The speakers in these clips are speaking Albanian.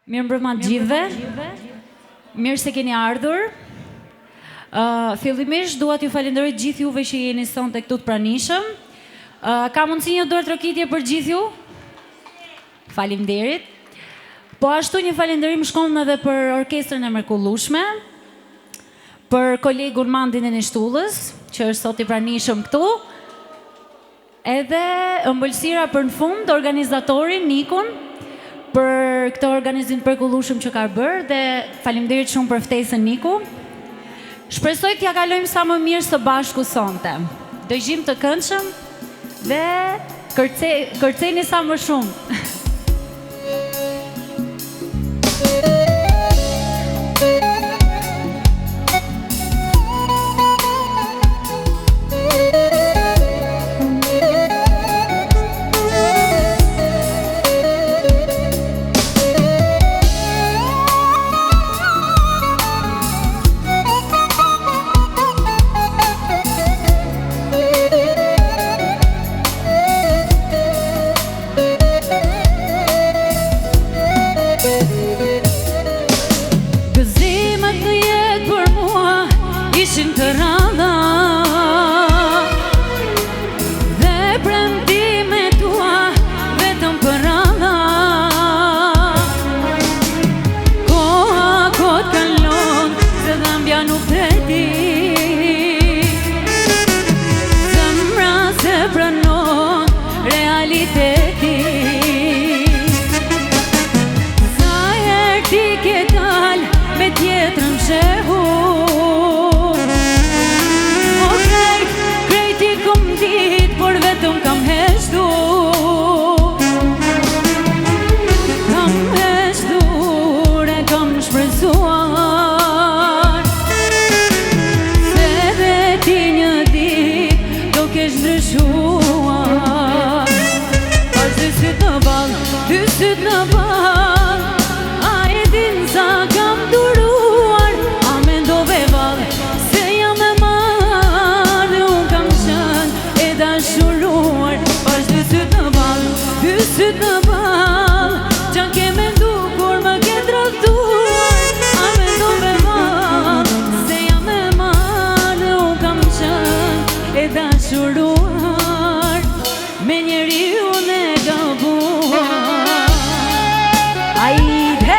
Mirëmbrëma të gjithëve. Mirë se keni ardhur. Fillimisht dua t'ju falenderoj gjithë juve që jeni sonte këtu të pranishëm. Ka mundësi një dorë trokitje për gjithë ju? Faleminderit. Po ashtu një falenderim shkon edhe për orkestrën e mrekullueshme, për kolegun Mandin e Nishtullës, që është sot i pranishëm këtu. Edhe ëmbëlsira për në fund organizatorin Nikun për këtë organizim të mrekullueshëm që ka bërë dhe faleminderit shumë për ftesën Niku. Shpresoj t'ja kalojmë sa më mirë së bashku sonte. Dëgjim të këndshëm dhe kërceni sa më shumë. Ishin të randa dhe premtime tua vetëm për randa. Koha kot kalon se dhambja nuk treti, zemra se pranon realiteti. Sa herë ti ke dal me tjetrën shehu, por vetëm kam heshtu, e kam shpresuar se dhe ti një dit do kesh ndryshuar. Pas dy syt në ball, dy syt në ball, a e din sa kam duruar, a mendove vall se jam e marrë dhe unë kam qenë e dashuruar. Pas dy syt në ball, dy syt në ball, qa ke mendu kur më ke tradhtuar, a mendove vall se jam e marrë dhe unë kam qenë e dashuruar, me njeriun e gabuar. Ajde!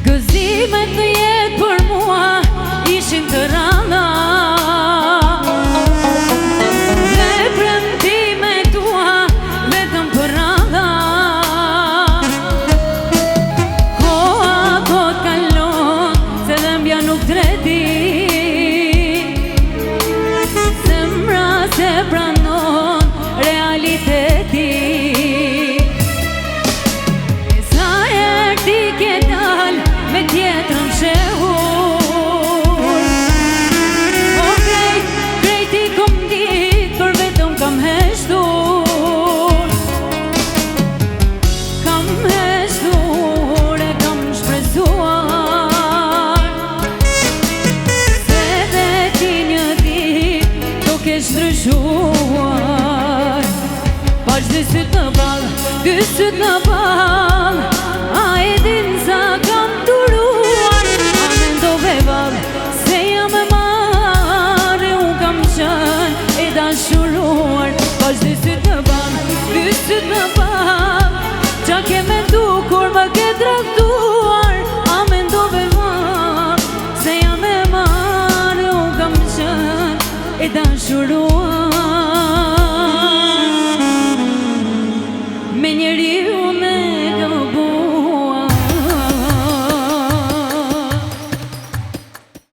Gëzimet në jetë për mua ishin të randa dhe premtime tua vetëm për randa. Koha kot kalon se dhembja nuk treti, zemra se pranon realiteti. Sa herë ti ke dal me tjetrën shehur, krejti kom dit për vetëm kam heshtur, e kam shpresuar se dhe ti një dit do kesh ndryshuar. Pas dy syt në ball, dy syt në ball, a e din sa kam duruar, a mendove vall se jam e marrë, unë kam qenë e dashuruar. Pas dy syt në ball, dy syt në ball, qa ke mendu kur më ke tradhtuar, a mendove vall se jam e marrë, unë kam qenë e dashuruar.